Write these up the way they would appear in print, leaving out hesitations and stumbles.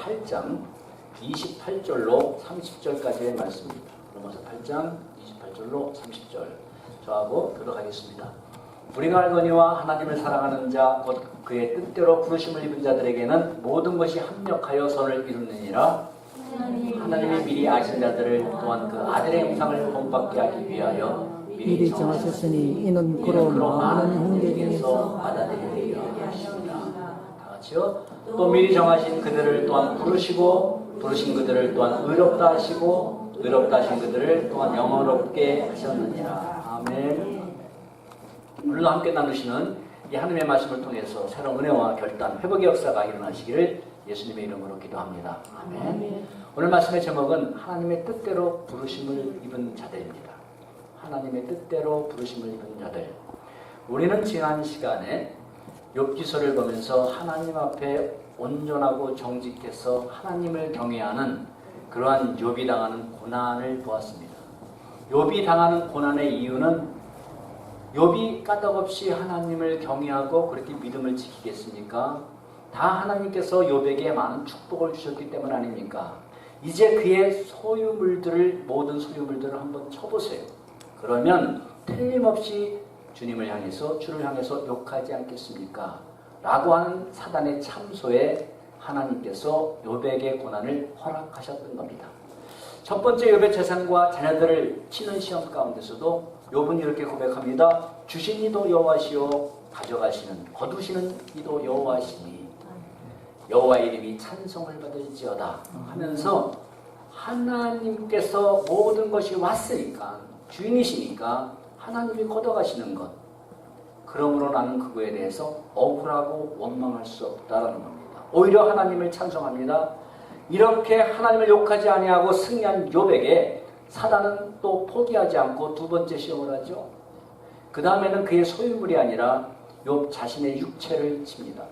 8장 28절로 30절까지의 말씀입니다. 로마서 8장 28절로 30절 저하고 들어가겠습니다. 우리가 알거니와 하나님을 사랑하는 자 곧 그의 뜻대로 부르심을 입은 자들에게는 모든 것이 합력하여 선을 이루느니라. 하나님이 미리 아신 자들을 또한 그 아들의 형상을 본받게 하기 위하여 미리 정하셨으니 이는 그로 많은 형제 중에서 받아들이려 하십니다. 다 같이요. 또 미리 정하신 그들을 또한 부르시고 부르신 그들을 또한 의롭다 하시고 의롭다 하신 그들을 또한 영원롭게 하셨느니라. 아멘. 오늘도 함께 나누시는 이 하나님의 말씀을 통해서 새로운 은혜와 결단, 회복의 역사가 일어나시기를 예수님의 이름으로 기도합니다. 아멘. 오늘 말씀의 제목은 하나님의 뜻대로 부르심을 입은 자들입니다. 하나님의 뜻대로 부르심을 입은 자들. 우리는 지난 시간에 욥기서를 보면서 하나님 앞에 온전하고 정직해서 하나님을 경외하는 그러한 욥이 당하는 고난을 보았습니다. 욥이 당하는 고난의 이유는 욥이 까닭없이 하나님을 경외하고 그렇게 믿음을 지키겠습니까? 다 하나님께서 욥에게 많은 축복을 주셨기 때문 아닙니까? 이제 그의 소유물들을, 모든 소유물들을 한번 쳐보세요. 그러면 틀림없이 주님을 향해서, 주를 향해서 욕하지 않겠습니까? 라고 하는 사단의 참소에 하나님께서 욥에게 고난을 허락하셨던 겁니다. 첫 번째 욥의 재산과 자녀들을 치는 시험 가운데서도 욥은 이렇게 고백합니다. 주신 이도 여호와시요 가져가시는 거두시는 이도 여호와시니 여호와의 이름이 찬송을 받을지어다 하면서 하나님께서 모든 것이 왔으니까 주인이시니까 하나님이 걷어가시는 것, 그러므로 나는 그거에 대해서 억울하고 원망할 수 없다라는 겁니다. 오히려 하나님을 찬송합니다. 이렇게 하나님을 욕하지 아니하고 승리한 욥에게 사단은 또 포기하지 않고 두 번째 시험을 하죠. 그 다음에는 그의 소유물이 아니라 욥 자신의 육체를 칩니다.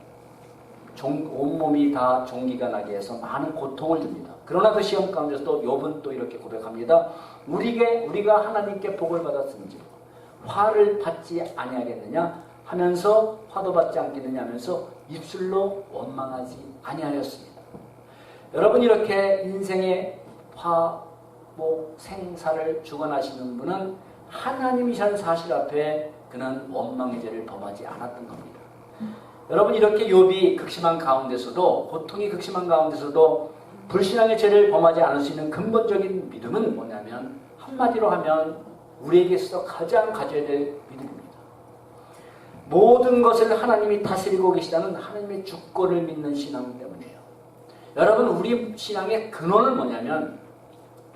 온몸이 다 종기가 나게 해서 많은 고통을 줍니다. 그러나 그 시험 가운데서도 욥은 또 이렇게 고백합니다. 우리가 하나님께 복을 받았은지 화를 받지 아니하겠느냐 하면서 화도 받지 않겠느냐 하면서 입술로 원망하지 아니하였습니다. 여러분, 이렇게 인생의 생사를 주관하시는 분은 하나님이신 사실 앞에 그는 원망의 죄를 범하지 않았던 겁니다. 여러분, 이렇게 욥이 극심한 가운데서도, 고통이 극심한 가운데서도 불신앙의 죄를 범하지 않을 수 있는 근본적인 믿음은 뭐냐면, 한마디로 하면 우리에게 있어서 가장 가져야 될 믿음입니다. 모든 것을 하나님이 다스리고 계시다는 하나님의 주권을 믿는 신앙 때문이에요. 여러분, 우리 신앙의 근원은 뭐냐면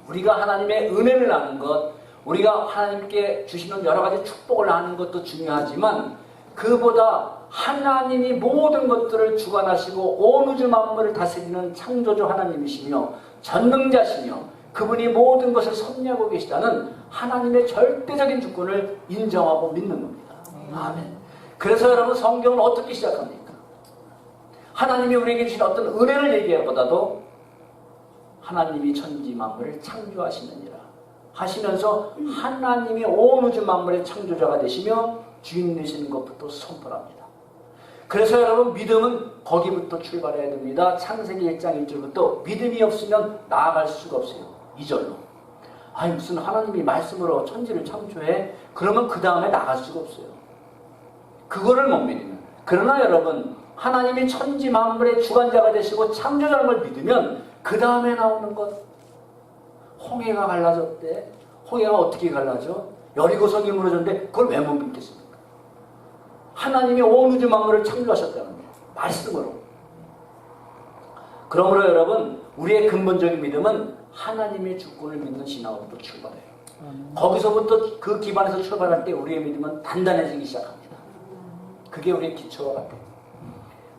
우리가 하나님의 은혜를 아는 것, 우리가 하나님께 주시는 여러 가지 축복을 아는 것도 중요하지만 그보다 하나님이 모든 것들을 주관하시고 온 우주 만물을 다스리는 창조주 하나님이시며 전능자시며 그분이 모든 것을 섭리하고 계시다는 하나님의 절대적인 주권을 인정하고 믿는 겁니다. 아멘. 그래서 여러분, 성경은 어떻게 시작합니까? 하나님이 우리에게 주신 어떤 은혜를 얘기하기보다도 하나님이 천지 만물을 창조하시느니라 하시면서 하나님이 온 우주 만물의 창조자가 되시며 주인 되시는 것부터 선포합니다. 그래서 여러분, 믿음은 거기부터 출발해야 됩니다. 창세기 1장 1절부터 믿음이 없으면 나아갈 수가 없어요. 2절로. 아니, 무슨 하나님이 말씀으로 천지를 창조해? 그러면 그 다음에 나갈 수가 없어요. 그거를 못 믿으면. 그러나 여러분, 하나님이 천지 만물의 주관자가 되시고 창조자라는 걸 믿으면 그 다음에 나오는 것, 홍해가 갈라졌대. 홍해가 어떻게 갈라져? 여리고성이 무너졌는데 그걸 왜 못 믿겠습니까? 하나님이 온 우주 만물을 창조하셨다는 거예요. 말씀으로. 그러므로 여러분, 우리의 근본적인 믿음은 하나님의 주권을 믿는 신앙으로부터 출발해요. 거기서부터 그 기반에서 출발할 때 우리의 믿음은 단단해지기 시작합니다. 그게 우리의 기초가 같아요.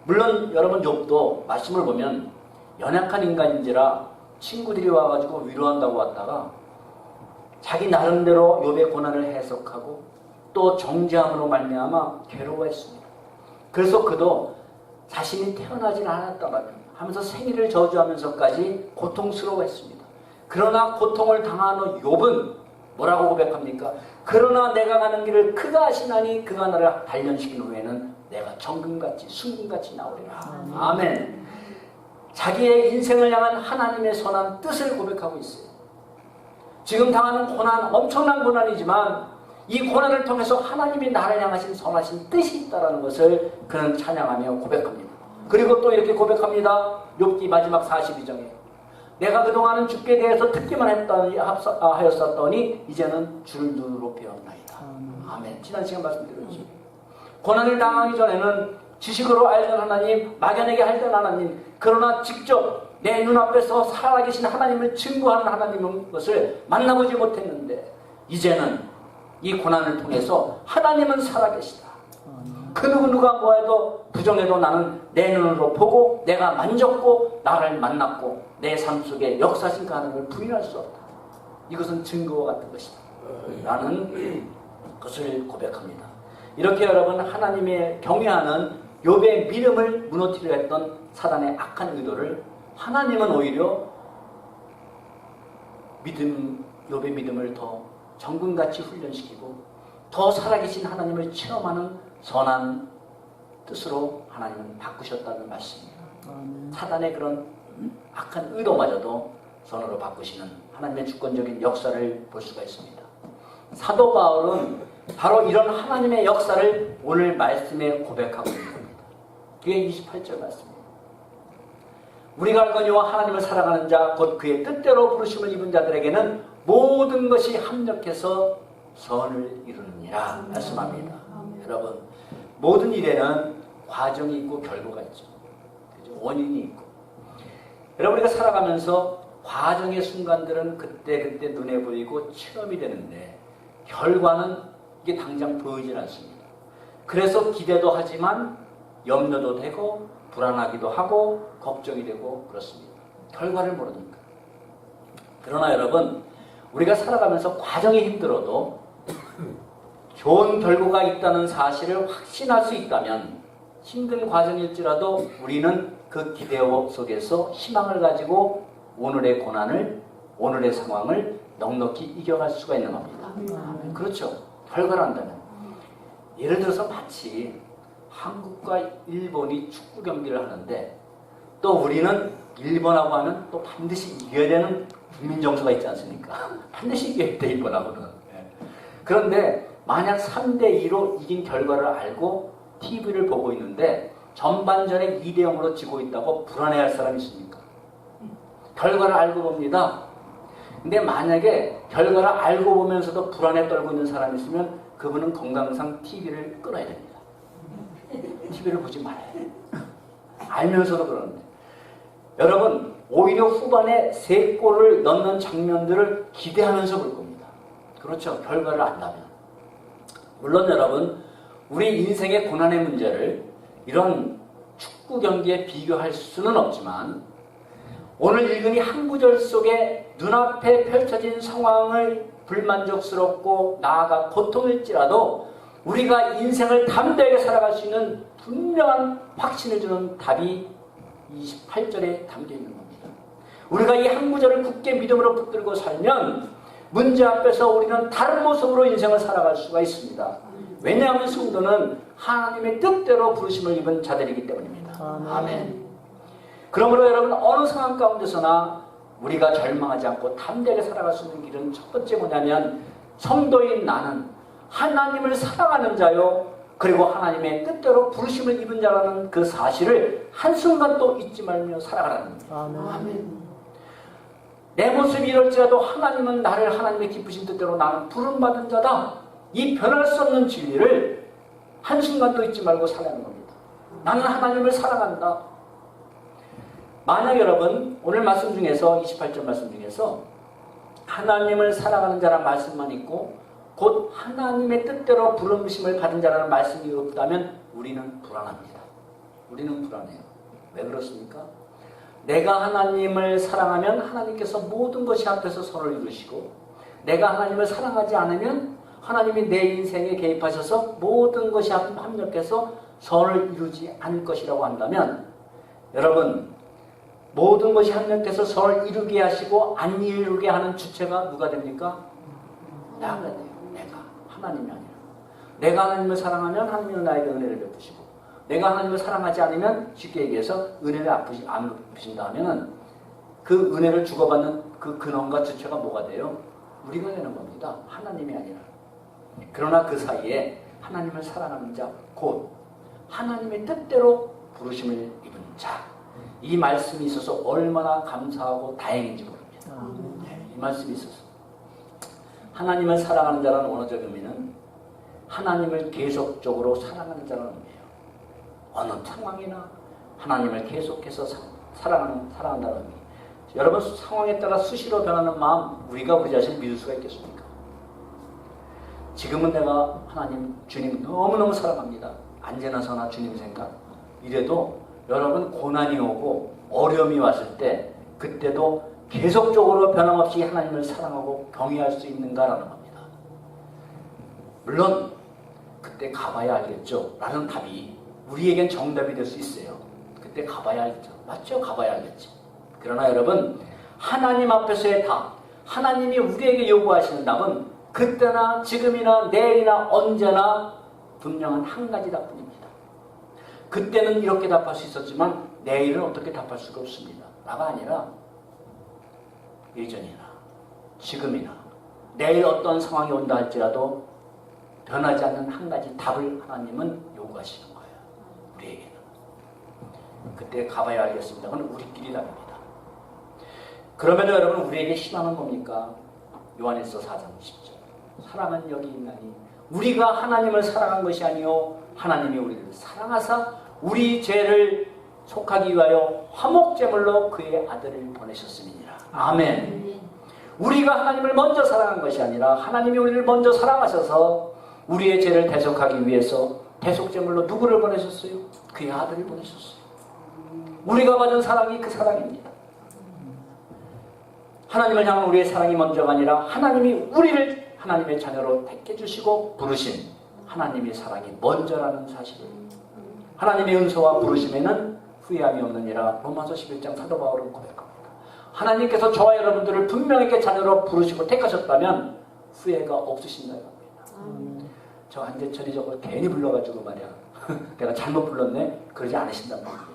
물론 여러분, 욥도 말씀을 보면 연약한 인간인지라 친구들이 와가지고 위로한다고 왔다가 자기 나름대로 욥의 고난을 해석하고 또 정죄함으로 말미암아 괴로워했습니다. 그래서 그도 자신이 태어나질 않았다고 하면서 생일을 저주하면서까지 고통스러워했습니다. 그러나 고통을 당한 욥은 뭐라고 고백합니까? 그러나 내가 가는 길을 그가 아시나니 그가 나를 단련시킨 후에는 내가 정금같이 순금같이 나오리라. 아멘. 자기의 인생을 향한 하나님의 선한 뜻을 고백하고 있어요. 지금 당하는 고난, 엄청난 고난이지만 이 고난을 통해서 하나님이 나를 향하신 선하신 뜻이 있다는 것을 그는 찬양하며 고백합니다. 그리고 또 이렇게 고백합니다. 욥기 마지막 42장에 내가 그동안은 주께 대해서 듣기만 하였었더니 이제는 주를 눈으로 배웠나이다. 아멘. 지난 시간 말씀드렸죠. 고난을 당하기 전에는 지식으로 알던 하나님, 막연하게 알던 하나님, 그러나 직접 내 눈앞에서 살아계신 하나님을 증거하는 하나님인 것을 만나보지 못했는데 이제는 이 고난을 통해서 하나님은 살아계시다. 그 누가 뭐해도 부정해도 나는 내 눈으로 보고 내가 만졌고 나를 만났고 내 삶 속에 역사하신 그 하나님을 부인할 수 없다. 이것은 증거와 같은 것이다 라는 것을 고백합니다. 이렇게 여러분 하나님의 경외하는 욥의 믿음을 무너뜨리려 했던 사단의 악한 의도를 하나님은 오히려 욥의 믿음을 더 정금같이 훈련시키고 더 살아계신 하나님을 체험하는 선한 뜻으로 하나님은 바꾸셨다는 말씀입니다. 사단의 그런 악한 의도마저도 선으로 바꾸시는 하나님의 주권적인 역사를 볼 수가 있습니다. 사도 바울은 바로 이런 하나님의 역사를 오늘 말씀에 고백하고 있는 겁니다. 뒤에 28절 말씀입니다. 우리가 알거니와 하나님을 사랑하는 자 곧 그의 뜻대로 부르심을 입은 자들에게는 모든 것이 합력해서 선을 이루느니라 말씀합니다. 여러분 모든 일에는 과정이 있고 결과가 있죠. 그죠? 원인이 있고 여러분 우리가 살아가면서 과정의 순간들은 그때 눈에 보이고 체험이 되는데 결과는 이게 당장 보이질 않습니다. 그래서 기대도 하지만 염려도 되고 불안하기도 하고 걱정이 되고 그렇습니다. 결과를 모르니까. 그러나 여러분 우리가 살아가면서 과정이 힘들어도 좋은 결과가 있다는 사실을 확신할 수 있다면 힘든 과정일지라도 우리는 그 기대 속에서 희망을 가지고 오늘의 고난을 오늘의 상황을 넉넉히 이겨갈 수가 있는 겁니다. 그렇죠. 결과를 한다면 예를 들어서 마치 한국과 일본이 축구 경기를 하는데 또 우리는 일본하고 하면 또 반드시 이겨야 되는 국민정서가 있지 않습니까? 반드시 이겨야 돼 일본하고는. 그런데 만약 3대2로 이긴 결과를 알고 TV를 보고 있는데 전반전에 2대0으로 지고 있다고 불안해할 사람이 있습니까? 결과를 알고 봅니다. 근데 만약에 결과를 알고 보면서도 불안에 떨고 있는 사람이 있으면 그분은 건강상 TV를 끊어야 됩니다. TV를 보지 말아요. 알면서도 그러는데 여러분 오히려 후반에 3골을 넣는 장면들을 기대하면서 볼 겁니다. 그렇죠. 결과를 안다면. 물론 여러분 우리 인생의 고난의 문제를 이런 축구 경기에 비교할 수는 없지만 오늘 읽은 이 한 구절 속에 눈앞에 펼쳐진 상황을 불만족스럽고 나아가 고통일지라도 우리가 인생을 담대하게 살아갈 수 있는 분명한 확신을 주는 답이 28절에 담겨 있는 겁니다. 우리가 이 한 구절을 굳게 믿음으로 붙들고 살면 문제 앞에서 우리는 다른 모습으로 인생을 살아갈 수가 있습니다. 왜냐하면 성도는 하나님의 뜻대로 부르심을 입은 자들이기 때문입니다. 아멘. 그러므로 여러분 어느 상황 가운데서나 우리가 절망하지 않고 담대하게 살아갈 수 있는 길은 첫 번째 뭐냐면 성도인 나는 하나님을 사랑하는 자요 그리고 하나님의 뜻대로 부르심을 입은 자라는 그 사실을 한순간도 잊지 말며 살아가라는 겁니다. 아멘. 내 모습이 이럴지라도 하나님은 나를 하나님의 기쁘신 뜻대로 나는 부름받은 자다. 이 변할 수 없는 진리를 한순간도 잊지 말고 살아가는 겁니다. 나는 하나님을 사랑한다. 만약 여러분 오늘 말씀 중에서 28절 말씀 중에서 하나님을 사랑하는 자라는 말씀만 있고 곧 하나님의 뜻대로 부르심을 받은 자라는 말씀이 없다면 우리는 불안합니다. 우리는 불안해요. 왜 그렇습니까? 내가 하나님을 사랑하면 하나님께서 모든 것이 앞에서 선을 이루시고 내가 하나님을 사랑하지 않으면 하나님이 내 인생에 개입하셔서 모든 것이 합력해서 선을 이루지 않을 것이라고 한다면 여러분 모든 것이 합력해서 선을 이루게 하시고 안 이루게 하는 주체가 누가 됩니까? 나가 돼요. 내가. 하나님이 아니라. 내가 하나님을 사랑하면 하나님은 나에게 은혜를 베푸시고 내가 하나님을 사랑하지 않으면 쉽게 얘기해서 은혜를 안 베푸신다 하면은 그 은혜를 주고받는 그 근원과 주체가 뭐가 돼요? 우리가 되는 겁니다. 하나님이 아니라. 그러나 그 사이에 하나님을 사랑하는 자, 곧 하나님의 뜻대로 부르심을 입은 자, 이 말씀이 있어서 얼마나 감사하고 다행인지 모릅니다. 이 말씀이 있어서 하나님을 사랑하는 자라는 원어적 의미는 하나님을 계속적으로 사랑하는 자라는 의미예요. 어느 상황이나 하나님을 계속해서 사랑한다는 의미. 여러분, 상황에 따라 수시로 변하는 마음, 우리가 우리 자신을 믿을 수가 있겠습니까? 지금은 내가 하나님, 주님 너무너무 사랑합니다. 언제나서나 주님 생각. 이래도 여러분, 고난이 오고 어려움이 왔을 때 그때도 계속적으로 변함없이 하나님을 사랑하고 경외할 수 있는가라는 겁니다. 물론 그때 가봐야 알겠죠 라는 답이 우리에겐 정답이 될 수 있어요. 그때 가봐야 알겠죠. 맞죠? 가봐야 알겠지. 그러나 여러분, 하나님 앞에서의 답, 하나님이 우리에게 요구하시는 답은 그때나 지금이나 내일이나 언제나 분명한 한 가지 답뿐입니다. 그때는 이렇게 답할 수 있었지만 내일은 어떻게 답할 수가 없습니다. 나가 아니라 예전이나 지금이나 내일 어떤 상황이 온다 할지라도 변하지 않는 한 가지 답을 하나님은 요구하시는 거예요. 우리에게는. 그때 가봐야 알겠습니다. 그건 우리끼리 답입니다. 그러면 여러분, 우리에게 희망은 뭡니까? 요한일서 4장 10절. 사랑은 여기 있나니 우리가 하나님을 사랑한 것이 아니요 하나님이 우리를 사랑하사 우리 죄를 속하기 위하여 화목제물로 그의 아들을 보내셨음이니라. 아멘. 우리가 하나님을 먼저 사랑한 것이 아니라 하나님이 우리를 먼저 사랑하셔서 우리의 죄를 대속하기 위해서 대속제물로 누구를 보내셨어요? 그의 아들을 보내셨어요. 우리가 받은 사랑이 그 사랑입니다. 하나님을 향한 우리의 사랑이 먼저가 아니라 하나님이 우리를 하나님의 자녀로 택해주시고 부르신 하나님의 사랑이 먼저라는 사실을, 하나님의 은소와 부르심에는 후회함이 없느니라 로마서 11장 사도 바울은 고백합니다. 하나님께서 저와 여러분들을 분명하게 자녀로 부르시고 택하셨다면 후회가 없으신다는 겁니다. 저 한재철이 저걸 괜히 불러가지고 말이야 내가 잘못 불렀네 그러지 않으신단 말입니다.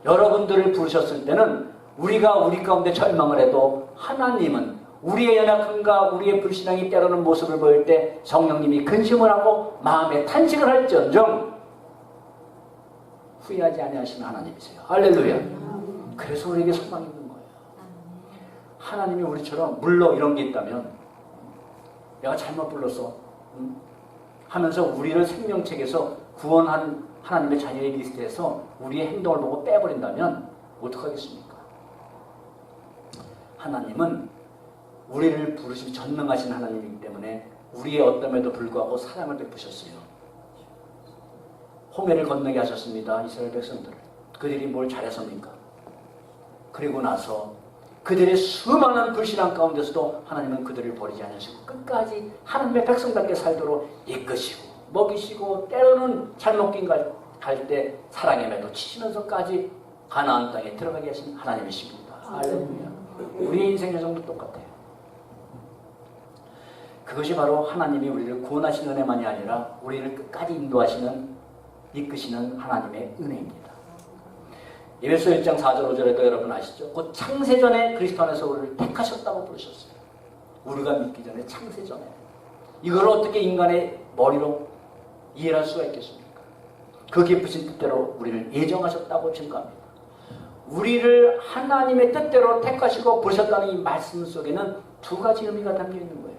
여러분들을 부르셨을 때는 우리가 우리 가운데 절망을 해도 하나님은 우리의 연약함과 우리의 불신앙이 때로는 모습을 보일 때 성령님이 근심을 하고 마음에 탄식을 할지언정 후회하지 아니하시는 하나님이세요. 할렐루야. 그래서 우리에게 소망이 있는 거예요. 하나님이 우리처럼 물론 이런 게 있다면 내가 잘못 불렀어 하면서 우리를 생명책에서 구원한 하나님의 자녀의 리스트에서 우리의 행동을 보고 빼버린다면 어떡하겠습니까? 하나님은 우리를 부르신 전능하신 하나님이기 때문에 우리의 어떠함에도 불구하고 사랑을 베푸셨어요. 홍해를 건너게 하셨습니다. 이스라엘 백성들을. 그들이 뭘 잘했습니까? 그리고 나서 그들의 수많은 불신앙 가운데서도 하나님은 그들을 버리지 않으시고 끝까지 하나님의 백성답게 살도록 이끄시고 먹이시고 때로는 잘못 갈 때 사랑의 매도 치시면서까지 가나안 땅에 들어가게 하신 하나님이십니다. 할렐루야. 우리의 인생의 정도 똑같아요. 그것이 바로 하나님이 우리를 구원하시는 은혜만이 아니라 우리를 끝까지 인도하시는 이끄시는 하나님의 은혜입니다. 에베소 1장 4절 5절에도 여러분 아시죠? 곧 창세전에 그리스도 안에서 우리를 택하셨다고 부르셨어요. 우리가 믿기 전에 창세전에. 이걸 어떻게 인간의 머리로 이해할 수가 있겠습니까? 그 기쁘신 뜻대로 우리를 예정하셨다고 증거합니다. 우리를 하나님의 뜻대로 택하시고 부르셨다는 이 말씀 속에는 두 가지 의미가 담겨 있는 거예요.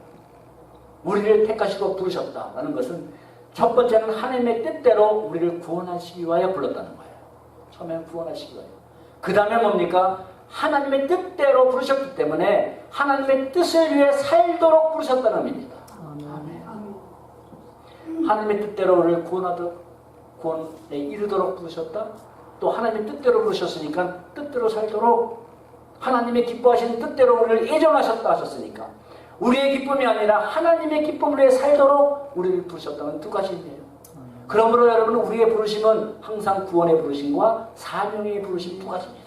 우리를 택하시고 부르셨다라는 것은 첫 번째는 하나님의 뜻대로 우리를 구원하시기 위하여 불렀다는 거예요. 처음에는 구원하시기 위하여. 그 다음에 뭡니까? 하나님의 뜻대로 부르셨기 때문에 하나님의 뜻을 위해 살도록 부르셨다는 의미입니다. 하나님의 뜻대로 우리를 구원에 이르도록 부르셨다. 또 하나님의 뜻대로 부르셨으니까 뜻대로 살도록 하나님의 기뻐하시는 뜻대로 우리를 예정하셨다 하셨으니까 우리의 기쁨이 아니라 하나님의 기쁨을 위해 살도록 우리를 부르셨다는 두 가지입니다. 그러므로 여러분 우리의 부르심은 항상 구원의 부르심과 사명의 부르심 두 가지입니다.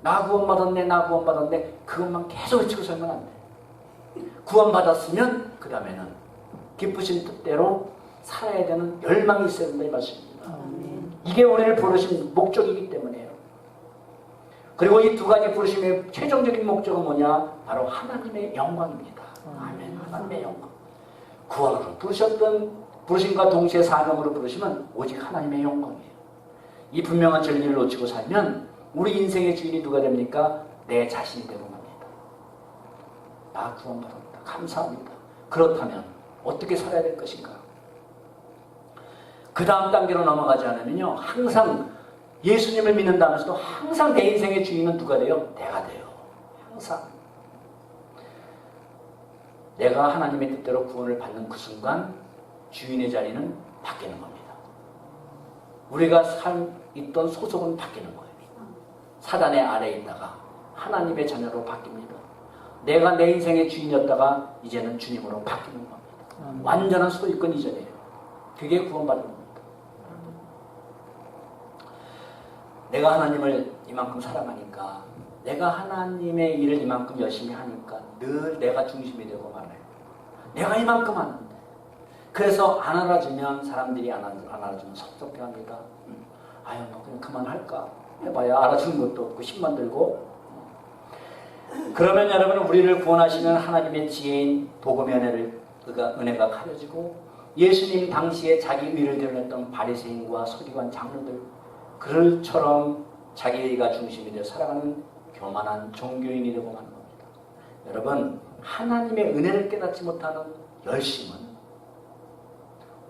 나 구원받았네 나 구원받았네 그것만 계속 외치고 살면 안 돼. 구원받았으면 그 다음에는 기쁘신 뜻대로 살아야 되는 열망이 있어야 된다 이 말씀입니다. 이게 우리를 부르신 목적이기 때문에요. 그리고 이 두 가지 부르심의 최종적인 목적은 뭐냐? 바로 하나님의 영광입니다. 아멘. 하나님의 영광. 구원으로 부르심과 동시에 사명으로 부르시면 오직 하나님의 영광이에요. 이 분명한 진리를 놓치고 살면 우리 인생의 주인이 누가 됩니까? 내 자신이 되고 맙니다. 나 구원받았다. 감사합니다. 그렇다면 어떻게 살아야 될 것인가? 그 다음 단계로 넘어가지 않으면요, 항상 예수님을 믿는다면서도 항상 내 인생의 주인은 누가 돼요? 내가 돼요. 항상. 내가 하나님의 뜻대로 구원을 받는 그 순간 주인의 자리는 바뀌는 겁니다. 우리가 있던 소속은 바뀌는 거예요. 사단의 아래에 있다가 하나님의 자녀로 바뀝니다. 내가 내 인생의 주인이었다가 이제는 주님으로 바뀌는 겁니다. 완전한 소유권 이전이에요. 그게 구원받는 겁니다. 내가 하나님을 이만큼 사랑하니까, 내가 하나님의 일을 이만큼 열심히 하니까 늘 내가 중심이 되고 말아요. 내가 이만큼 하는데. 그래서 안 알아주면, 사람들이 안 알아주면 섭섭해합니다. 아유, 너 그냥 그만할까? 해봐야 알아주는 것도 없고 힘만 들고. 그러면 여러분, 우리를 구원하시는 하나님의 지혜인 복음의 은혜가 가려지고, 예수님 당시에 자기 의를 드러냈던 바리새인과 서기관 장로들, 그들처럼 자기가 중심이 되어 살아가는 교만한 종교인이 되고 마는 겁니다. 여러분, 하나님의 은혜를 깨닫지 못하는 열심은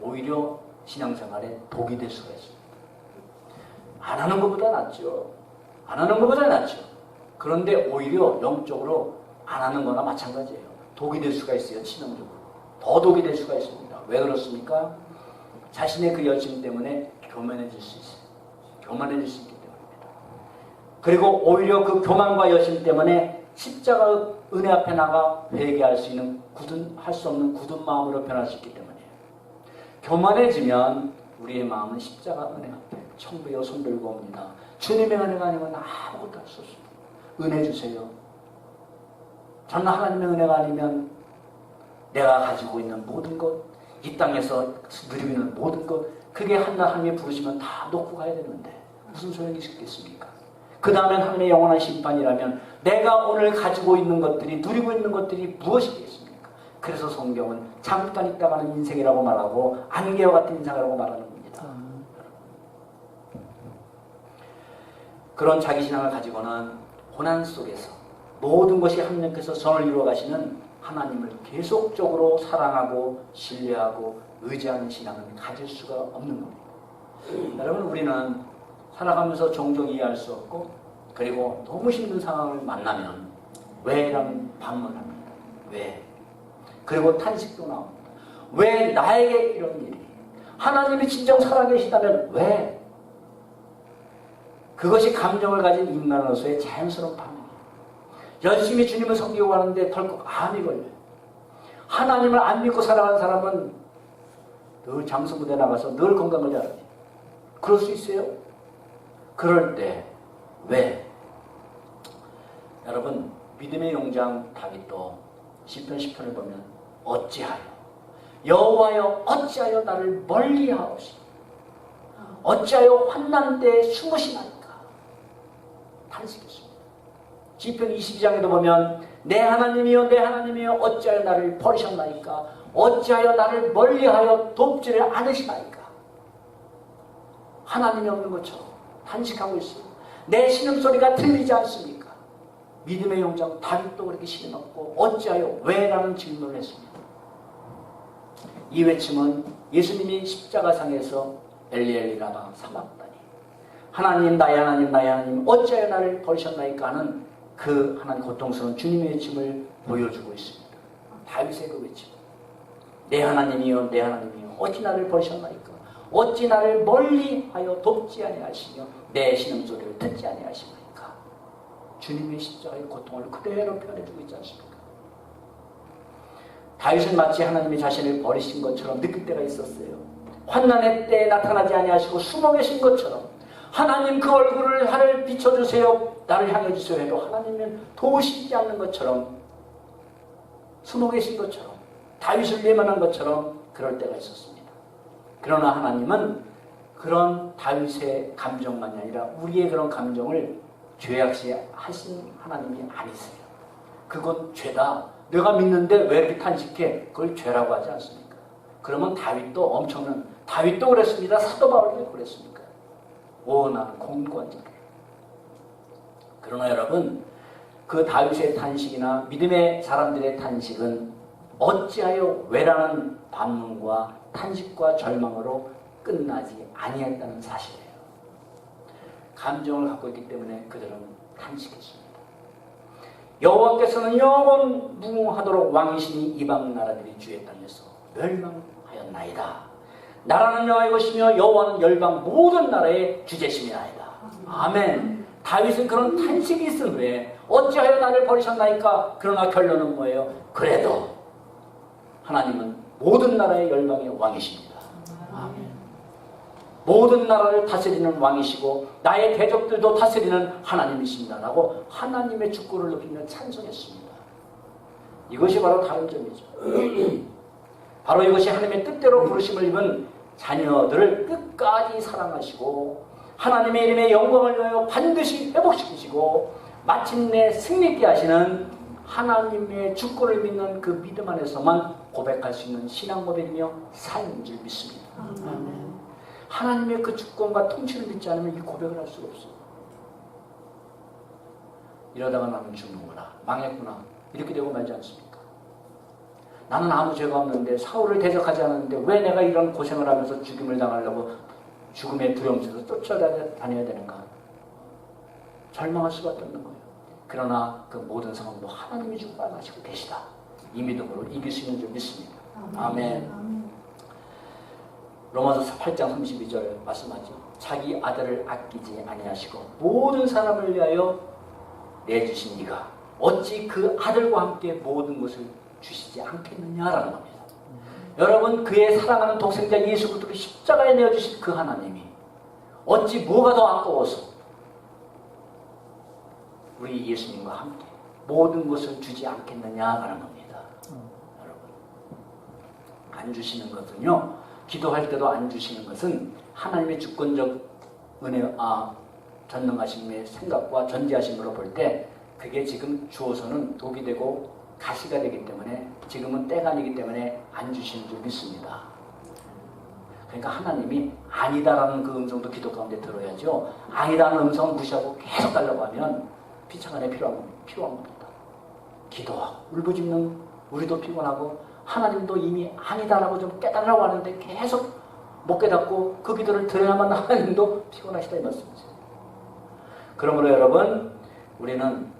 오히려 신앙생활에 독이 될 수가 있습니다. 안 하는 것보다 낫죠. 안 하는 것보다 낫죠. 그런데 오히려 영적으로 안 하는 거나 마찬가지예요. 독이 될 수가 있어요. 치명적으로. 더 독이 될 수가 있습니다. 왜 그렇습니까? 자신의 그 열심 때문에 교만해질 수 있어요. 교만해질 수 있기 때문입니다. 그리고 오히려 그 교만과 열심 때문에 십자가 은혜 앞에 나가 회개할 수 있는 할 수 없는 굳은 마음으로 변할 수 있기 때문이에요. 교만해지면 우리의 마음은 십자가 은혜 앞에 천부여 손들고 옵니다. 주님의 은혜가 아니면 아무것도 할 수 없습니다. 은혜 주세요. 저는 하나님의 은혜가 아니면 내가 가지고 있는 모든 것, 이 땅에서 누리고 있는 모든 것, 그게 하나님이 부르시면 다 놓고 가야 되는데 무슨 소용이 있겠습니까? 그 다음엔 하나님의 영원한 심판이라면 내가 오늘 가지고 있는 것들이, 누리고 있는 것들이 무엇이겠습니까? 그래서 성경은 잠깐 있다가는 인생이라고 말하고 안개와 같은 인생이라고 말하는 겁니다. 그런 자기신앙을 가지고는 고난 속에서 모든 것이 합력해서 선을 이루어 가시는 하나님을 계속적으로 사랑하고 신뢰하고 의지하는 신앙을 가질 수가 없는 겁니다. 여러분, 우리는 살아가면서 종종 이해할 수 없고, 그리고 너무 힘든 상황을 만나면 왜라는 반문을 합니다. 왜? 그리고 탄식도 나옵니다. 왜 나에게 이런 일이? 하나님이 진정 살아계시다면 왜? 그것이 감정을 가진 인간으로서의 자연스러운 반응이에요. 열심히 주님을 섬기고 하는데 덜컥 암이 걸려요. 하나님을 안 믿고 살아가는 사람은 늘 장수부대 나가서 늘 건강을 잘합니다. 그럴 수 있어요? 그럴 때 왜? 여러분, 믿음의 용장 다윗도 시편 10편을 보면 어찌하여 여호와여 어찌하여 나를 멀리하오시니 어찌하여 환난 때에 숨으시나이까 탄식했습니다. 시편 22장에도 보면 내 하나님이여 내 하나님이여 어찌하여 나를 버리셨나이까 어찌하여 나를 멀리하여 돕지를 않으시나이까. 하나님이 없는 것처럼 탄식하고 있습니다. 내 신음소리가 들리지 않습니까? 믿음의 용장 다윗도 그렇게 신음없고 어찌하여 왜라는 질문을 했습니다. 이 외침은 예수님이 십자가상에서 엘리엘리 라마 사막다니 하나님 나의 하나님 나의 하나님 어찌하여 나를 버리셨나이까 하는 그 하나님 고통스러운 주님의 외침을 보여주고 있습니다. 다윗의 그 외침, 내 하나님이여 내 하나님이여 어찌 나를 버리셨나이까 어찌 나를 멀리하여 돕지 아니하시며 내 신음소리를 듣지 아니하시나이까. 주님의 십자가의 고통을 그대로 표현해주고 있지 않습니까? 다윗은 마치 하나님이 자신을 버리신 것처럼 느낄 때가 있었어요. 환난의 때에 나타나지 아니하시고 숨어 계신 것처럼 하나님 그 얼굴을 하늘 비춰주세요 나를 향해 주세요 해도 하나님은 도우시지 않는 것처럼 숨어 계신 것처럼 다윗을 예만한 것처럼 그럴 때가 있었습니다. 그러나 하나님은 그런 다윗의 감정만이 아니라 우리의 그런 감정을 죄악시하신 하나님이 아니세요. 그건 죄다. 내가 믿는데 왜 이렇게 탄식해? 그걸 죄라고 하지 않습니까? 그러면 다윗도 그랬습니다. 사도 바울도 그랬습니까? 나는 공고한 자들. 그러나 여러분, 그 다윗의 탄식이나 믿음의 사람들의 탄식은 어찌하여 왜라는 반문과 탄식과 절망으로 끝나지 아니했다는 사실이에요. 감정을 갖고 있기 때문에 그들은 탄식했습니다. 여호와께서는 영원 무궁하도록 왕이시니 이방 나라들이 주의 땅에서 멸망하였나이다. 나라는 여호와의 것이며 여호와는 열방 모든 나라의 주제심이나이다. 아멘. 다윗은 그런 탄식이 있은 후에 어찌하여 나를 버리셨나이까? 그러나 결론은 뭐예요? 그래도 하나님은 모든 나라의 열방의 왕이십니다. 아멘. 모든 나라를 다스리는 왕이시고 나의 대적들도 다스리는 하나님이십니다 라고 하나님의 주권을 높이며 찬송했습니다. 이것이 바로 다른 점이죠. 바로 이것이 하나님의 뜻대로 부르심을 입은 자녀들을 끝까지 사랑하시고 하나님의 이름의 영광을 위하여 반드시 회복시키시고 마침내 승리케 하시는 하나님의 주권을 믿는 그 믿음 안에서만 고백할 수 있는 신앙 고백이며 삶인 줄 믿습니다. 아멘. 하나님의 그 주권과 통치를 믿지 않으면 이 고백을 할 수가 없어요. 이러다가 나는 죽는구나, 망했구나, 이렇게 되고 말지 않습니까? 나는 아무 죄가 없는데, 사울을 대적하지 않았는데 왜 내가 이런 고생을 하면서 죽임을 당하려고 죽음의 두려움 속에서 쫓아다녀야 되는가? 절망할 수밖에 없는 거예요. 그러나 그 모든 상황도 하나님이 주고 빨아가시고 계시다. 이 믿음으로 이길 수 있는 줄 믿습니다. 아멘. 로마서 8장 32절 말씀하죠. 자기 아들을 아끼지 아니하시고 모든 사람을 위하여 내주신 이가 어찌 그 아들과 함께 모든 것을 주시지 않겠느냐라는 겁니다. 여러분, 그의 사랑하는 독생자 예수 그리스도를 십자가에 내어주신 그 하나님이 어찌 뭐가 더 아까워서 우리 예수님과 함께 모든 것을 주지 않겠느냐라는 겁니다. 여러분, 안 주시는 것은요, 기도할 때도 안 주시는 것은 하나님의 주권적 은혜, 전능하심의 생각과 전지하심으로 볼 때 그게 지금 주어서는 독이 되고 가시가 되기 때문에 지금은 때가 아니기 때문에 안 주시는 줄 믿습니다. 그러니까 하나님이 아니다라는 그 음성도 기도 가운데 들어야죠. 아니다는 음성을 무시하고 계속 달라고 하면 피차 안에 필요한 겁니다. 기도하고 울부짖는 우리도 피곤하고 하나님도 이미 아니다라고 좀 깨달으라고 하는데 계속 못 깨닫고 그 기도를 들어야만 하나님도 피곤하시다 이 말씀이죠. 그러므로 여러분, 우리는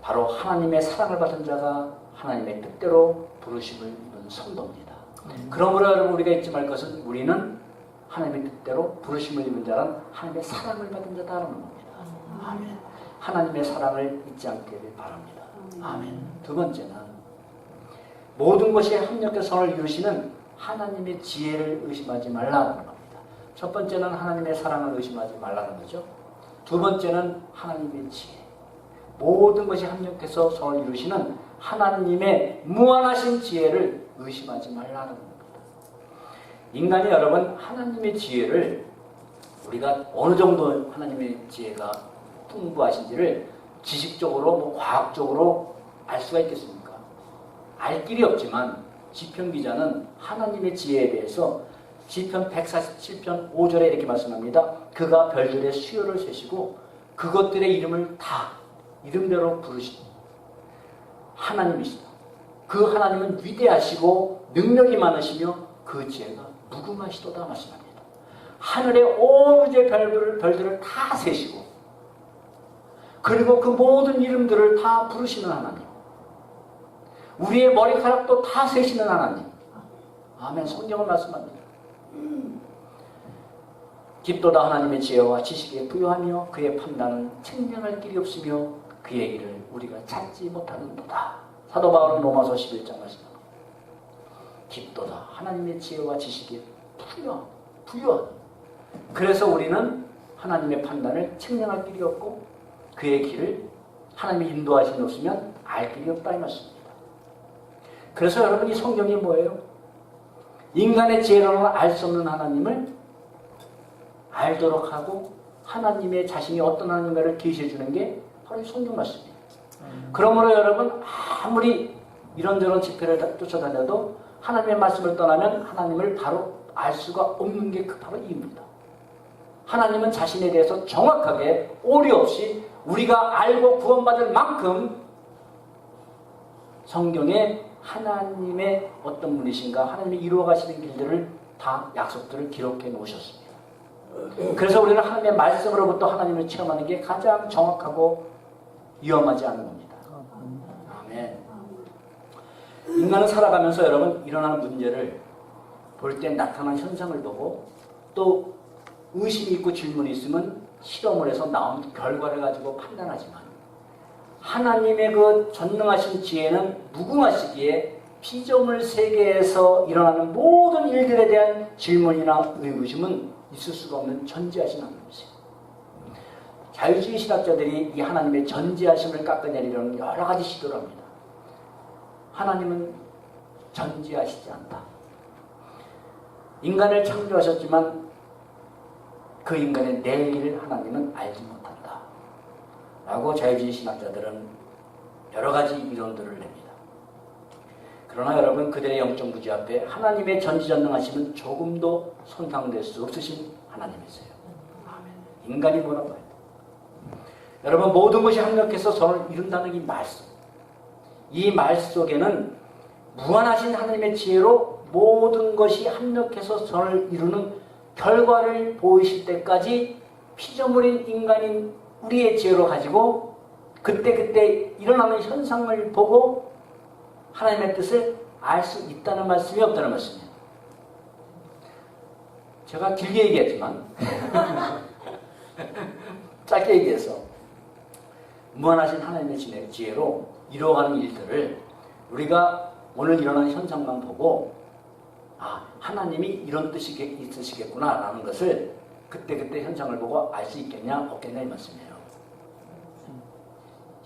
바로 하나님의 사랑을 받은 자가 하나님의 뜻대로 부르심을 입은 성도입니다. 그러므로 여러분, 우리가 잊지 말 것은 우리는 하나님의 뜻대로 부르심을 입은 자란 하나님의 사랑을 받은 자다라는 겁니다. 아멘. 하나님의 사랑을 잊지 않기를 바랍니다. 아멘. 두 번째는 모든 것이 합력해서 선을 이루시는 하나님의 지혜를 의심하지 말라는 겁니다. 첫 번째는 하나님의 사랑을 의심하지 말라는 거죠. 두 번째는 하나님의 지혜. 모든 것이 합력해서 선을 이루시는 하나님의 무한하신 지혜를 의심하지 말라는 겁니다. 인간이 여러분, 하나님의 지혜를 우리가 어느 정도 하나님의 지혜가 풍부하신지를 지식적으로 과학적으로 알 수가 있겠습니까? 알 길이 없지만 시편 기자는 하나님의 지혜에 대해서 시편 147편 5절에 이렇게 말씀합니다. 그가 별들의 수요를 세시고 그것들의 이름을 다 이름대로 부르신 하나님이시다. 그 하나님은 위대하시고 능력이 많으시며 그 지혜가 무궁하시도다 말씀합니다. 하늘의 온 우주의 별들을 다 세시고 그리고 그 모든 이름들을 다 부르시는 하나님, 우리의 머리카락도 다 세시는 하나님. 아멘. 성경은 말씀합니다. 깊도다 하나님의 지혜와 지식에 부유하며 그의 판단은 측량할 길이 없으며 그의 길을 우리가 찾지 못하는도다. 사도 바울은 로마서 11장 말씀합니다. 깊도다 하나님의 지혜와 지식에 부유한. 그래서 우리는 하나님의 판단을 측량할 길이 없고 그의 길을 하나님의 인도하심이 없으면 알 길이 없다 이 말씀입니다. 그래서 여러분, 이 성경이 뭐예요? 인간의 지혜로는 알 수 없는 하나님을 알도록 하고 하나님의 자신이 어떤 하나님인가를 계시해 주는 게 바로 이 성경 말씀이에요. 그러므로 여러분 아무리 이런저런 집회를 쫓아다녀도 하나님의 말씀을 떠나면 하나님을 바로 알 수가 없는 게 바로 이유입니다. 하나님은 자신에 대해서 정확하게 오류 없이 우리가 알고 구원받을 만큼 성경에 하나님의 어떤 분이신가 하나님이 이루어가시는 길들을 다 약속들을 기록해 놓으셨습니다. 그래서 우리는 하나님의 말씀으로부터 하나님을 체험하는 게 가장 정확하고 위험하지 않은 겁니다. 아멘. 인간은 살아가면서 여러분 일어나는 문제를 볼 때 나타난 현상을 보고 또 의심이 있고 질문이 있으면 실험을 해서 나온 결과를 가지고 판단하지만 하나님의 그 전능하신 지혜는 무궁하시기에 피조물 세계에서 일어나는 모든 일들에 대한 질문이나 의구심은 있을 수가 없는 전지하신 하나님이세요. 자유주의 신학자들이 이 하나님의 전지하심을 깎아내리려는 여러 가지 시도를 합니다. 하나님은 전지하시지 않다. 인간을 창조하셨지만 그 인간의 내일을 하나님은 알지 못한다. 라고 자유주의 신학자들은 여러 가지 이론들을 냅니다. 그러나 여러분 그들의 영적 무지 앞에 하나님의 전지전능하심은 조금도 손상될 수 없으신 하나님이세요. 아멘. 인간이 뭐라고 해요? 여러분 모든 것이 합력해서 선을 이룬다는 이 말씀. 이 말씀 속에는 무한하신 하나님의 지혜로 모든 것이 합력해서 선을 이루는 결과를 보이실 때까지 피조물인 인간인 우리의 지혜로 가지고 그때그때 일어나는 현상을 보고 하나님의 뜻을 알 수 있다는 말씀이 없다는 말씀이에요. 제가 길게 얘기했지만 짧게 얘기해서 무한하신 하나님의 지혜로 이루어가는 일들을 우리가 오늘 일어나는 현상만 보고 하나님이 이런 뜻이 있으시겠구나 라는 것을 그때그때 현상을 보고 알 수 있겠냐 없겠냐 이 말씀이에요.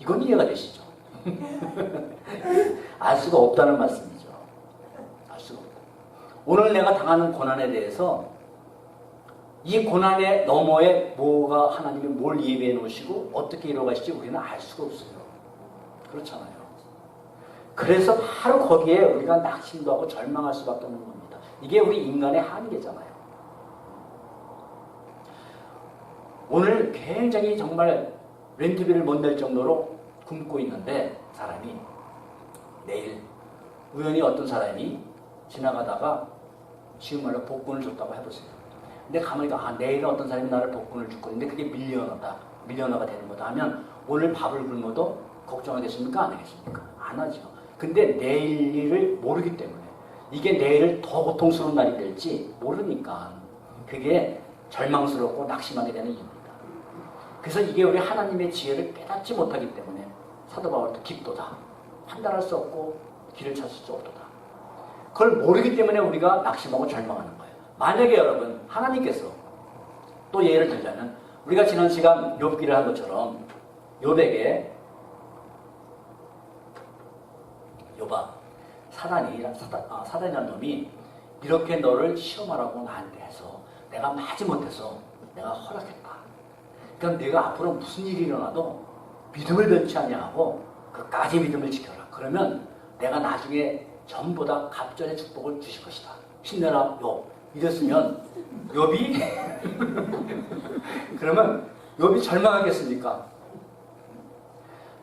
이건 이해가 되시죠? 알 수가 없다는 말씀이죠. 알 수가 없다. 오늘 내가 당하는 고난에 대해서 이 고난의 너머에 뭐가 하나님이 뭘 예비해 놓으시고 어떻게 이루어가실지 우리는 알 수가 없어요. 그렇잖아요. 그래서 바로 거기에 우리가 낙심도 하고 절망할 수밖에 없는 겁니다. 이게 우리 인간의 한계잖아요. 오늘 굉장히 정말 렌트비를 못 낼 정도로 굶고 있는데 사람이 내일 우연히 어떤 사람이 지나가다가 지금 말로 복권을 줬다고 해보세요. 근데 가만히 내일은 어떤 사람이 나를 복권을 줄 건데 그게 밀리언어가 되는 거다 하면 오늘 밥을 굶어도 걱정하겠습니까? 안 하겠습니까? 안 하죠. 근데 내일을 모르기 때문에 이게 내일을 더 고통스러운 날이 될지 모르니까 그게 절망스럽고 낙심하게 되는 이유입니다. 그래서 이게 우리 하나님의 지혜를 깨닫지 못하기 때문에 사도 바울도 깊도다. 판단할 수 없고 길을 찾을 수 없도다. 그걸 모르기 때문에 우리가 낙심하고 절망하는 거예요. 만약에 여러분 하나님께서 또 예를 들자면 우리가 지난 시간 욥기를 한 것처럼 욥에게 욥아 사단이라는 놈이 이렇게 너를 시험하라고 나한테 해서 내가 마지못해서 내가 허락했다. 그러니까 내가 앞으로 무슨 일이 일어나도 믿음을 변치 아니하고 끝까지 믿음을 지켜라. 그러면 내가 나중에 전부 다 갑절의 축복을 주실 것이다. 힘내라 욥. 이랬으면 욥이 그러면 욥이 절망하겠습니까?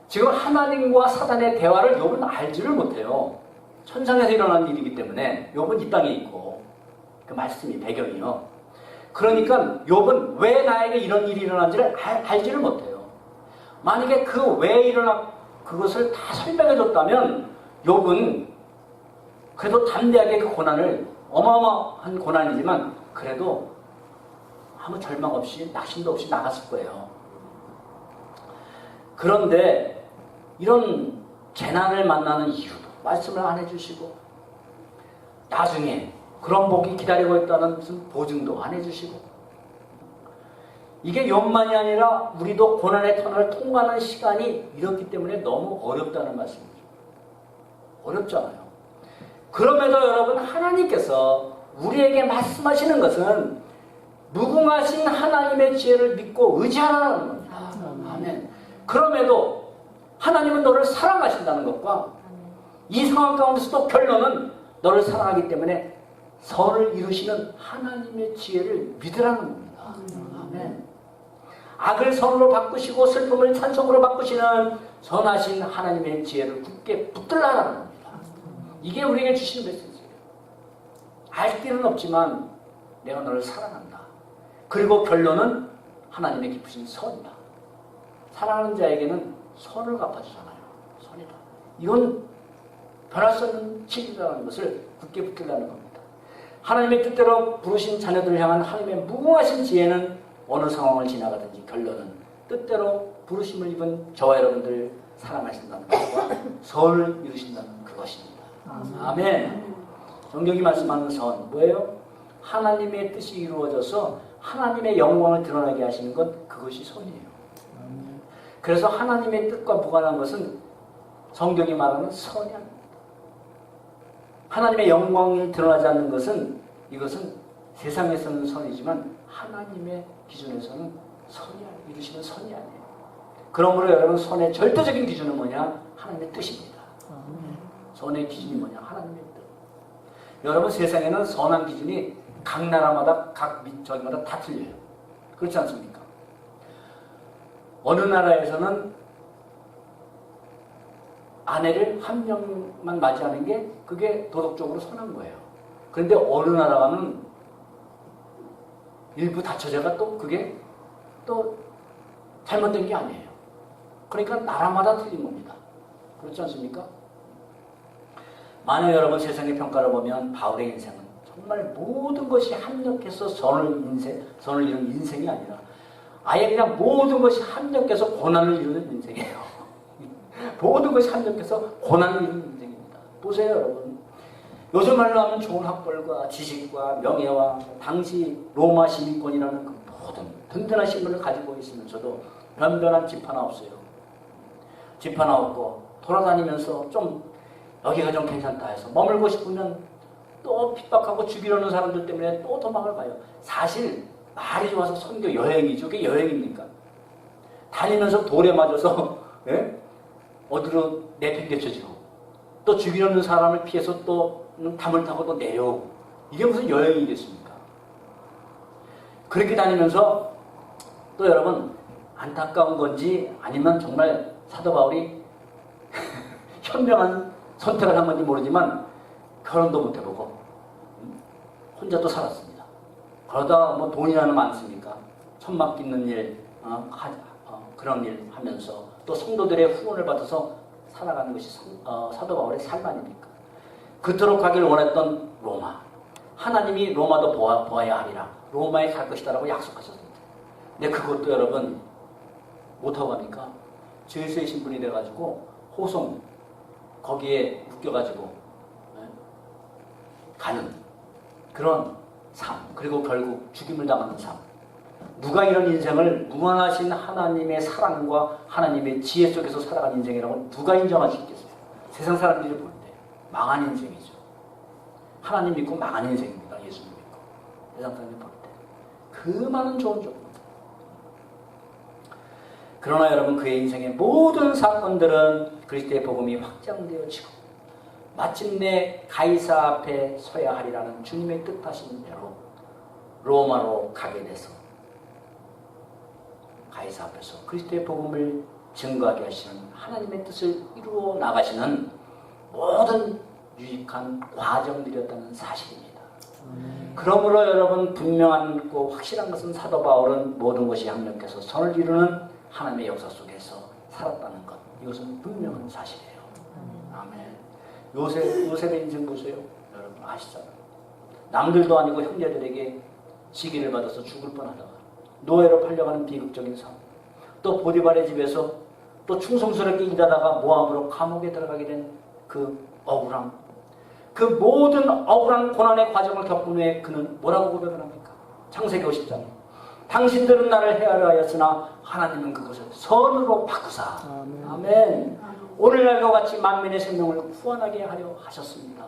지금 하나님과 사단의 대화를 욥은 알지를 못해요. 천상에서 일어난 일이기 때문에 욥은 이 땅에 있고 그 말씀이 배경이요. 그러니까 욥은 왜 나에게 이런 일이 일어난지를 알지를 못해요. 만약에 그 왜 그것을 다 설명해줬다면 욥은 그래도 담대하게 그 고난을 어마어마한 고난이지만 그래도 아무 절망 없이 낙심도 없이 나갔을 거예요. 그런데 이런 재난을 만나는 이유도 말씀을 안 해주시고 나중에 그런 복이 기다리고 있다는 무슨 보증도 안 해주시고 이게 욥만이 아니라 우리도 고난의 터널을 통과하는 시간이 이렇기 때문에 너무 어렵다는 말씀이죠. 어렵잖아요. 그럼에도 여러분 하나님께서 우리에게 말씀하시는 것은 무궁하신 하나님의 지혜를 믿고 의지하라는 겁니다. 아멘. 그럼에도 하나님은 너를 사랑하신다는 것과 이 상황 가운데서도 결론은 너를 사랑하기 때문에 선을 이루시는 하나님의 지혜를 믿으라는 겁니다. 아멘. 악을 선으로 바꾸시고 슬픔을 찬송으로 바꾸시는 선하신 하나님의 지혜를 굳게 붙들라는 겁니다. 이게 우리에게 주시는 메시지예요. 알 길은 없지만 내가 너를 사랑한다. 그리고 결론은 하나님의 깊으신 선이다. 사랑하는 자에게는 선을 갚아주잖아요. 선이다. 이건 변할 수 없는 진리라는 것을 굳게 붙들라는 겁니다. 하나님의 뜻대로 부르신 자녀들을 향한 하나님의 무궁하신 지혜는 어느 상황을 지나가든지 결론은 뜻대로 부르심을 입은 저와 여러분들 사랑하신다는 것과 선을 이루신다는 그것입니다. 아멘. 성경이 말씀하는 선 뭐예요? 하나님의 뜻이 이루어져서 하나님의 영광을 드러나게 하시는 것, 그것이 선이에요. 그래서 하나님의 뜻과 무관한 것은 성경이 말하는 선이 아닙니다. 하나님의 영광이 드러나지 않는 것은 이것은 세상에서는 선이지만 하나님의 기준에서는 선이 이루시는 선이 아니에요. 그러므로 여러분 선의 절대적인 기준은 뭐냐? 하나님의 뜻입니다. 선의 기준이 뭐냐? 하나님의 뜻. 여러분 세상에는 선한 기준이 각 나라마다 저기마다 다 틀려요. 그렇지 않습니까? 어느 나라에서는 아내를 한 명만 맞이하는 게 그게 도덕적으로 선한 거예요. 그런데 어느 나라가는 일부 다처제가 또 그게 또 잘못된 게 아니에요. 그러니까 나라마다 틀린 겁니다. 그렇지 않습니까? 만약 여러분 세상의 평가를 보면 바울의 인생은 정말 모든 것이 합력해서 선을 이루는 인생이 아니라 아예 그냥 모든 것이 합력해서 고난을 이루는 인생이에요. 모든 것이 합력해서 고난을 이루는 인생입니다. 보세요 여러분. 요즘 말로 하면 좋은 학벌과 지식과 명예와 당시 로마 시민권이라는 그 모든 든든한 신분을 가지고 있으면서도 변변한 집 하나 없어요. 집 하나 없고 돌아다니면서 좀 여기가 좀 괜찮다 해서 머물고 싶으면 또 핍박하고 죽이려는 사람들 때문에 또 도망을 가요. 사실 말이 좋아서 선교 여행이죠. 그게 여행입니까? 다니면서 돌에 맞아서 예? 어디로 내팽개쳐지고 또 죽이려는 사람을 피해서 또 담을 타고 또 내려오고 이게 무슨 여행이겠습니까? 그렇게 다니면서 또 여러분 안타까운 건지 아니면 정말 사도 바울이 현명한 선택을 한 건지 모르지만 결혼도 못 해보고 혼자 또 살았습니다. 그러다 뭐 돈이라는 많습니까? 천막 빚는 일, 그런 일 하면서 또 성도들의 후원을 받아서 살아가는 것이 사도 바울의 삶 아닙니까? 그토록 가길 원했던 로마. 하나님이 로마도 보아야 하리라. 로마에 갈 것이다라고 약속하셨습니다. 근데 그것도 여러분 못하고 가니까 죄수의 신분이 돼가지고 호송 거기에 묶여가지고 가는 그런 삶, 그리고 결국 죽임을 당하는 삶. 누가 이런 인생을 무한하신 하나님의 사랑과 하나님의 지혜 속에서 살아간 인생이라고 누가 인정할 수 있겠어요? 세상 사람들이 볼 때 망한 인생이죠. 하나님 믿고 망한 인생입니다. 예수님 믿고. 세상 사람들이 볼 때 그 많은 좋은 조건. 그러나 여러분 그의 인생의 모든 사건들은 그리스도의 복음이 확장되어지고 마침내 가이사 앞에 서야 하리라는 주님의 뜻하신 대로 로마로 가게 돼서 가이사 앞에서 그리스도의 복음을 증거하게 하시는 하나님의 뜻을 이루어 나가시는 모든 유익한 과정들이었다는 사실입니다. 그러므로 여러분 분명하고 확실한 것은 사도 바울은 모든 것이 합력해서 선을 이루는 하나님의 역사 속에서 살았다는 것. 이것은 분명한 사실이에요. 아멘. 요셉의 인생 보세요. 여러분 아시잖아요. 남들도 아니고 형제들에게 시기를 받아서 죽을 뻔하다가 노예로 팔려가는 비극적인 삶. 또 보디발의 집에서 또 충성스럽게 일하다가 모함으로 감옥에 들어가게 된 그 억울함. 그 모든 억울한 고난의 과정을 겪은 후에 그는 뭐라고 고백을 합니까? 창세기 50장. 당신들은 나를 헤아려 하였으나 하나님은 그것을 선으로 바꾸사. 아멘. 오늘날과 같이 만민의 생명을 구원하게 하려 하셨습니다.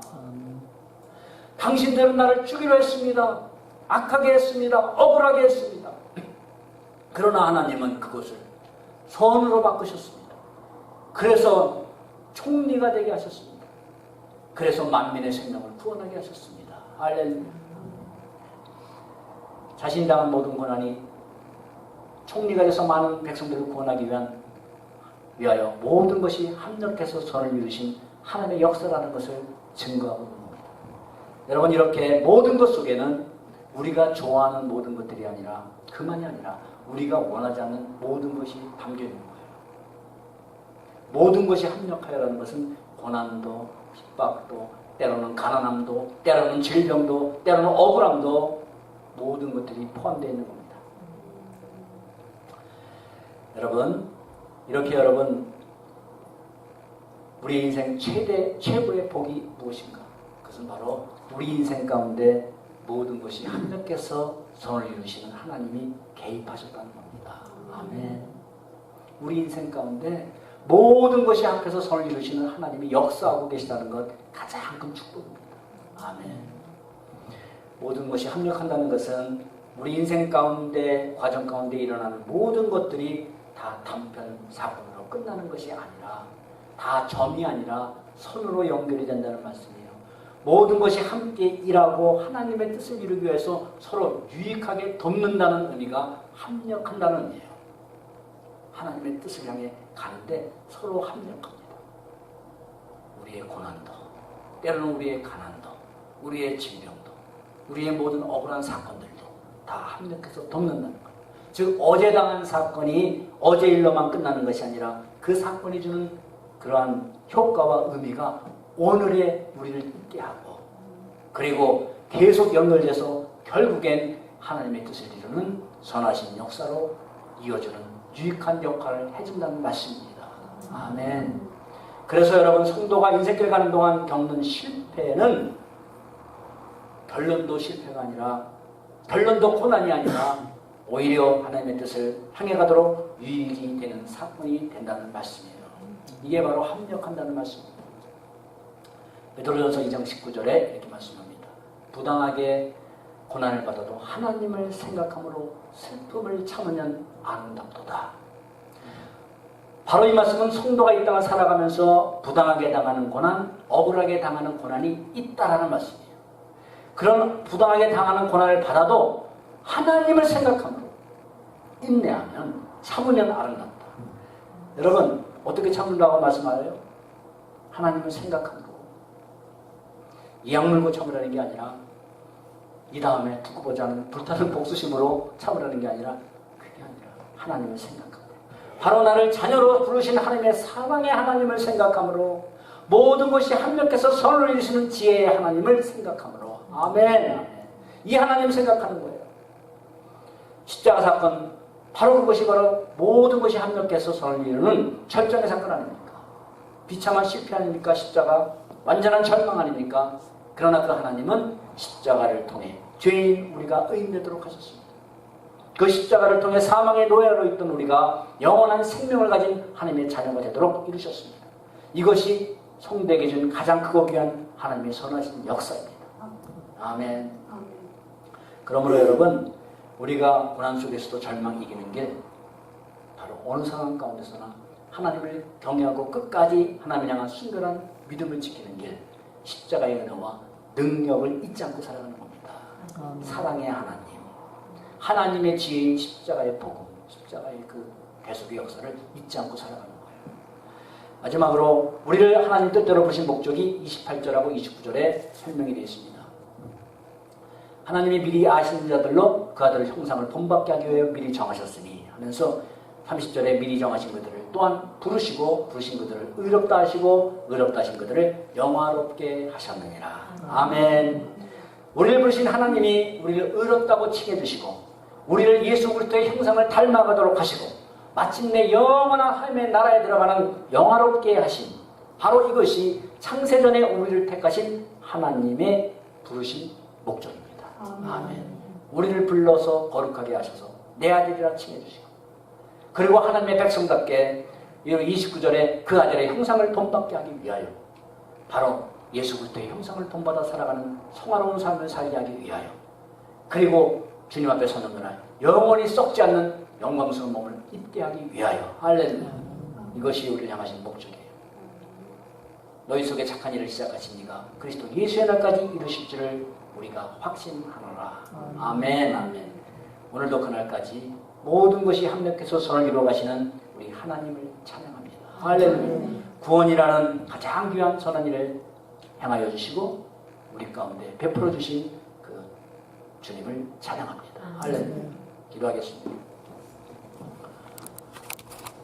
당신들은 나를 죽이려 했습니다. 악하게 했습니다. 억울하게 했습니다. 그러나 하나님은 그것을 선으로 바꾸셨습니다. 그래서 총리가 되게 하셨습니다. 그래서 만민의 생명을 구원하게 하셨습니다. 할렐루야. 자신이 당한 모든 고난이 총리가 돼서 많은 백성들을 구원하기 위하여 모든 것이 합력해서 선을 이루신 하나님의 역사라는 것을 증거하고 있는 겁니다. 여러분, 이렇게 모든 것 속에는 우리가 좋아하는 모든 것들이 아니라, 그만이 아니라 우리가 원하지 않는 모든 것이 담겨 있는 거예요. 모든 것이 합력하여라는 것은 고난도, 핍박도, 때로는 가난함도, 때로는 질병도, 때로는 억울함도 모든 것들이 포함되어 있는 겁니다. 여러분, 이렇게 우리 인생 최고의 복이 무엇인가? 그것은 바로 우리 인생 가운데 모든 것이 합력해서 선을 이루시는 하나님이 개입하셨다는 겁니다. 아멘. 우리 인생 가운데 모든 것이 합해서 선을 이루시는 하나님이 역사하고 계시다는 것, 가장 큰 축복입니다. 아멘. 모든 것이 합력한다는 것은 우리 인생 가운데, 과정 가운데 일어나는 모든 것들이 다 단편 사건으로 끝나는 것이 아니라, 다 점이 아니라 선으로 연결이 된다는 말씀이에요. 모든 것이 함께 일하고 하나님의 뜻을 이루기 위해서 서로 유익하게 돕는다는 의미가 합력한다는 의미예요. 하나님의 뜻을 향해 가는데 서로 합력합니다. 우리의 고난도, 때로는 우리의 가난도, 우리의 질병도, 우리의 모든 억울한 사건들도 다 합력해서 돕는다는 거예요. 즉, 어제 당한 사건이 어제 일로만 끝나는 것이 아니라 그 사건이 주는 그러한 효과와 의미가 오늘의 우리를 있게 하고, 그리고 계속 연결돼서 결국엔 하나님의 뜻을 이루는 선하신 역사로 이어주는 유익한 역할을 해준다는 말씀입니다. 아멘. 그래서 여러분, 성도가 인생길 가는 동안 겪는 실패는 결론도 실패가 아니라, 결론도 고난이 아니라 오히려 하나님의 뜻을 향해 가도록 유익이 되는 사건이 된다는 말씀이에요. 이게 바로 합력한다는 말씀입니다. 베드로전서 2장 19절에 이렇게 말씀합니다. 부당하게 고난을 받아도 하나님을 생각함으로 슬픔을 참으면 아름답도다. 바로 이 말씀은 성도가 이 땅을 살아가면서 부당하게 당하는 고난, 억울하게 당하는 고난이 있다라는 말씀이에요. 그런 부당하게 당하는 고난을 받아도 하나님을 생각함으로 인내하면, 참으면 아름답다. 여러분, 어떻게 참는다고 말씀하래요? 하나님을 생각함으로. 이악 물고 참으라는 게 아니라, 이 다음에 두고 보자는 불타는 복수심으로 참으라는 게 아니라, 그게 아니라 하나님을 생각함으로. 바로 나를 자녀로 부르신 하나님의 사랑의 하나님을 생각함으로, 모든 것이 합력해서 선을 이루시는 지혜의 하나님을 생각함으로. 아멘. 이 하나님 생각하는 거예요. 십자가 사건, 바로 그것이 바로 모든 것이 합력해서 선을 이루는 절정의 사건 아닙니까? 비참한 실패 아닙니까? 십자가 완전한 절망 아닙니까? 그러나 그 하나님은 십자가를 통해 죄인 우리가 의인 되도록 하셨습니다. 그 십자가를 통해 사망의 노예로 있던 우리가 영원한 생명을 가진 하나님의 자녀가 되도록 이루셨습니다. 이것이 성도에게 준 가장 크고 귀한 하나님의 선하신 역사입니다. 아멘. 그러므로 여러분, 우리가 고난 속에서도 절망 이기는 게 바로 어느 상황 가운데서나 하나님을 경외하고 끝까지 하나님을 향한 순결한 믿음을 지키는 게 십자가의 은혜와 능력을 잊지 않고 살아가는 겁니다. 사랑의 하나님, 하나님의 지혜인 십자가의 복음, 십자가의 그 대속의 역사를 잊지 않고 살아가는 거예요. 마지막으로 우리를 하나님 뜻대로 부르신 목적이 28절하고 29절에 설명이 되어 있습니다. 하나님이 미리 아시는 자들로 그 아들의 형상을 본받게 하기 위해 미리 정하셨으니 하면서 30절에 미리 정하신 그들을 또한 부르시고 부르신 그들을 의롭다 하시고 의롭다 하신 그들을 영화롭게 하셨느니라. 아멘. 우리를 부르신 하나님이 우리를 의롭다고 칭해주시고 우리를 예수 그리스도의 형상을 닮아가도록 하시고 마침내 영원한 하나님의 나라에 들어가는 영화롭게 하신, 바로 이것이 창세전에 우리를 택하신 하나님의 부르신 목적입니다. 아멘. 우리를 불러서 거룩하게 하셔서 내 아들이라 칭해주시고, 그리고 하나님의 백성답게 29절에 그 아들의 형상을 본받게 하기 위하여, 바로 예수 그리스도의 형상을 본받아 살아가는 성화로운 삶을 살게 하기 위하여 그리고 주님 앞에 서는 그날 영원히 썩지 않는 영광스러운 몸을 입게 하기 위하여. 할렐루야. 이것이 우리를 향하신 목적이에요. 너희 속에 착한 일을 시작하신 이가 그리스도 예수의 날까지 이루실 줄을 우리가 확신하노라. 아멘, 아멘. 오늘도 그날까지 모든 것이 합력해서 선을 이루어가시는 우리 하나님을 찬양합니다. 할렐루야. 구원이라는 가장 귀한 선한 일을 행하여 주시고 우리 가운데 베풀어 주신 그 주님을 찬양합니다. 할렐루야. 기도하겠습니다.